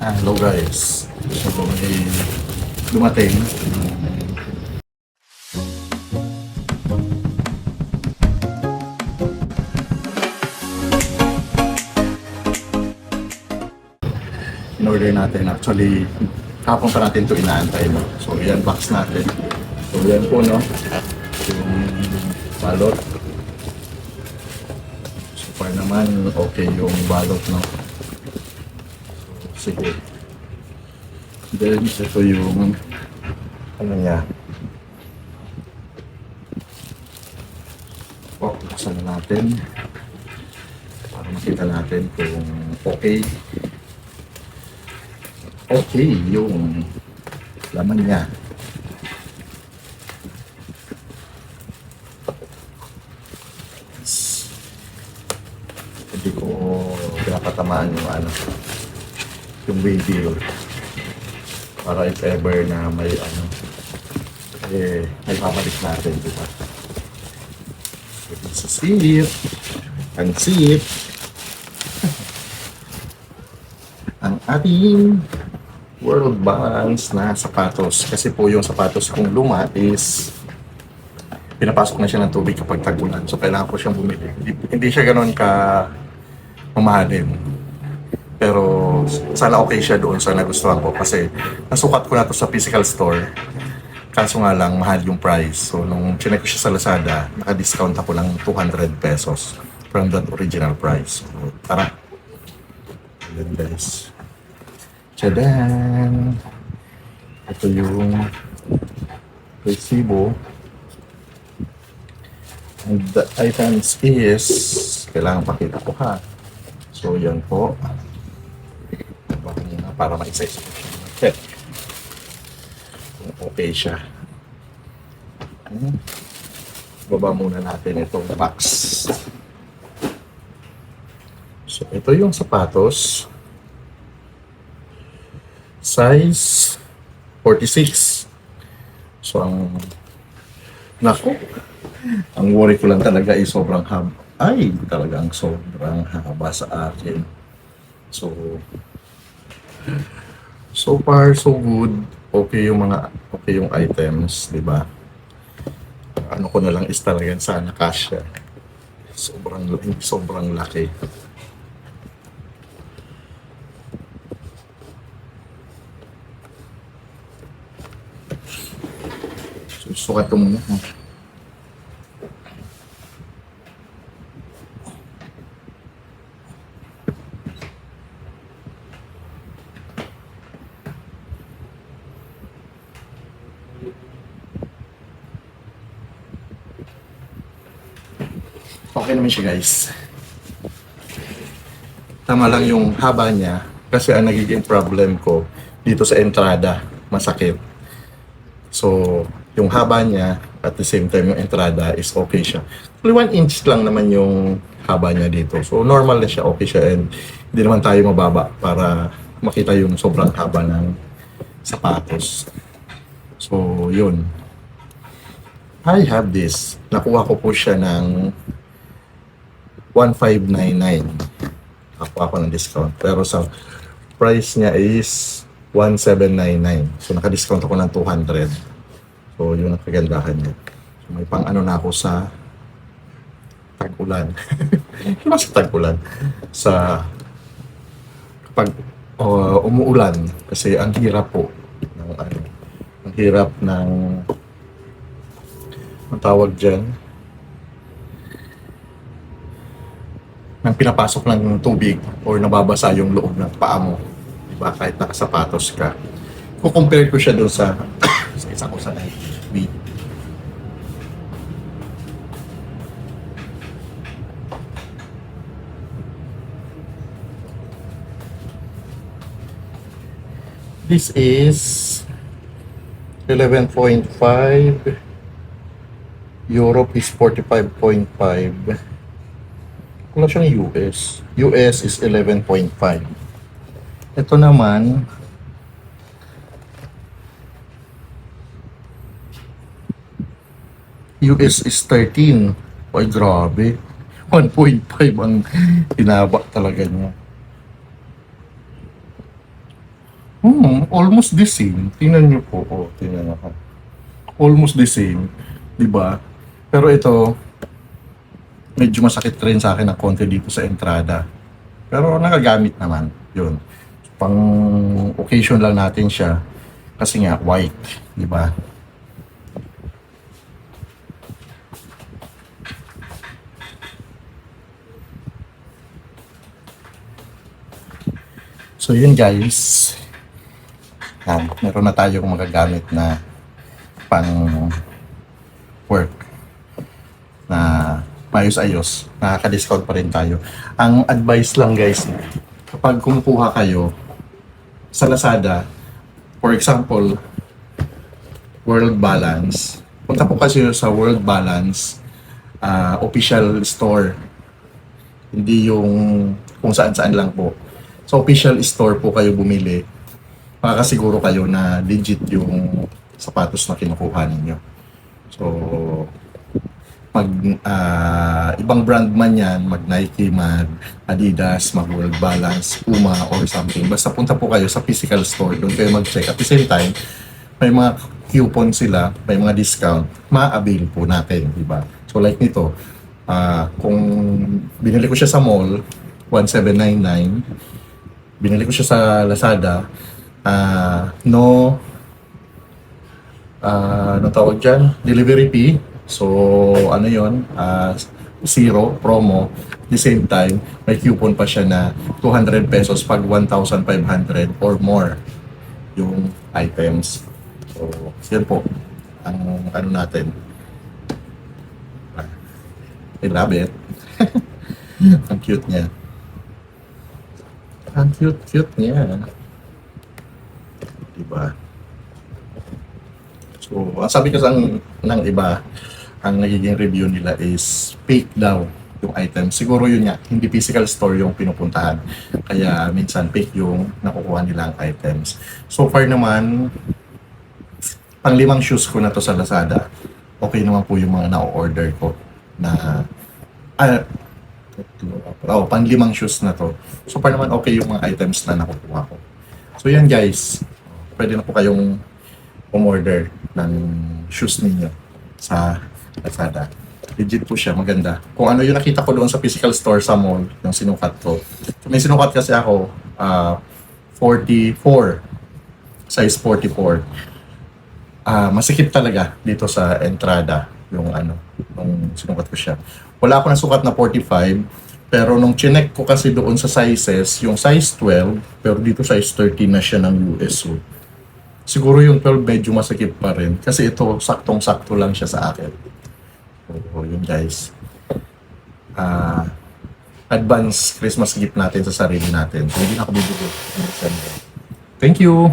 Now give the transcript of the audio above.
Hello guys. So may dumating. In-order natin. Actually, kapon pa natin ito inaantay. No? So yan, box natin. So yan po, no? Yung balot. So far naman, okay yung balot, no? So, sige. Then, ito yung ano niya. Buksan na natin para makita natin kung okay yung laman niya. Hindi ko pinapatamaan yung ano, yung video para if ever na may ano, may babalik natin, diba? So, it's a sip and sip ang ating World Balance na sapatos. Kasi po yung sapatos kong luma is pinapasok na siya ng tubig kapag tag-ulan. So kailangan ko siyang bumili. Hindi siya ganoon ka mamahalin. Pero sana okay siya doon sa nagustuhan ko kasi nasukat ko na to sa physical store. Kaso nga lang mahal yung price. So nung chinek ko siya sa Lazada, naka-discount ako ng 200 pesos from that original price. So tara. Ayan guys. Tadaan! Ito yung resibo. And the items is, kailangan pakita ko ha. So yan po. Para ma-excise ko siya. Check. Kung okay siya. Baba muna natin itong box. So ito yung sapatos. Size 46. So naku, ang worry ko lang talaga ay sobrang haba. Ay, talagang sobrang haba sa akin. So far so good. Okay yung items, di ba? Ano ko na lang is talagang sana kasya. Sobrang laki. Sukat ko muna. Okay naman siya guys. Tama lang yung haba niya kasi ang nagiging problem ko dito sa entrada, masakit. So, yung haba niya at the same time yung entrada is okay siya. Only 1 inch lang naman yung haba niya dito. So, normal na siya, okay siya and hindi naman tayo mababa para makita yung sobrang haba ng sapatos. So, yun. I have this. Nakuha ko po siya ng 1,599. Nakuha ko ng discount. Pero sa price niya is 1,799. So, naka-discount ako ng 200. So, yun ang kagandahan niya. So, may pang ano na ako sa tag-ulan. Diba sa tag-ulan? Sa kapag umuulan. Kasi ang hirap po ng ano, ang hirap ng ang tawag dyan ng pinapasok ng tubig or nababasa yung loob ng paa mo. Diba? Kahit nakasapatos ka. Kukompare ko siya doon sa isa ko sa FB. This is 11.5. Europe is 45.5. Wala siyang US. US is 11.5. Ito naman, US is 13. Ay, grabe. 1.5 ang tinaba talaga niya. Almost the same. Tingnan nyo po. Oh, tingnan nyo. Almost the same. Diba? Pero ito, medyo masakit rin sa akin ng konti dito sa entrada. Pero nagagamit naman. Yun. Pang occasion lang natin siya. Kasi nga, white. Diba? So yun guys. Yan, meron na tayong magagamit na pang work na maayos-ayos, nakaka-discount pa rin tayo. Ang advice lang guys, kapag kumukuha kayo sa Lazada, for example, World Balance, punta po kasi sa World Balance official store, hindi yung kung saan-saan lang po. Sa official store po kayo bumili, makakasiguro kayo na legit yung sapatos na kinukuha ninyo. So, mag ibang brand man yan, mag Nike, mag Adidas, mag World Balance, Puma or something. Basta punta po kayo sa physical store, doon kayo mag-check. At the same time, may mga coupon sila, may mga discount, ma-avail po natin, di ba? So like nito, kung binili ko siya sa mall, 1799, binili ko siya sa Lazada, no tawag dyan, delivery fee. So, ano yun, zero, promo. At the same time, may coupon pa siya na 200 pesos pag 1,500 or more yung items. So, yan po, ang ano natin. I love it. Ang cute niya. Ang cute niya. Diba? So, ang sabi kasi ng iba, ang nagiging review nila is fake daw yung item. Siguro yun nga, hindi physical store yung pinupuntahan. Kaya minsan fake yung nakukuha nilang items. So far naman, pang 5 shoes ko na to sa Lazada. Okay naman po yung mga na-order ko na pang 5 shoes na to. So far naman okay yung mga items na nakukuha ko. So yan guys, pwede na po kayong umorder ng shoes ninyo sa Lazada. Legit po siya, maganda. Kung ano yung nakita ko doon sa physical store sa mall, yung sinukat ko. May sinukat kasi ako, 44, size 44. Masikip talaga dito sa entrada, yung sinukat ko siya. Wala ako nasukat na 45, pero nung chinek ko kasi doon sa sizes, yung size 12, pero dito size 13 na siya ng US. So, siguro yung 12 medyo masikip pa rin. Kasi ito, saktong-sakto lang siya sa akin. So, yun guys. Advance Christmas gift natin sa sarili natin. So, hindi na ako bibigyan. Thank you!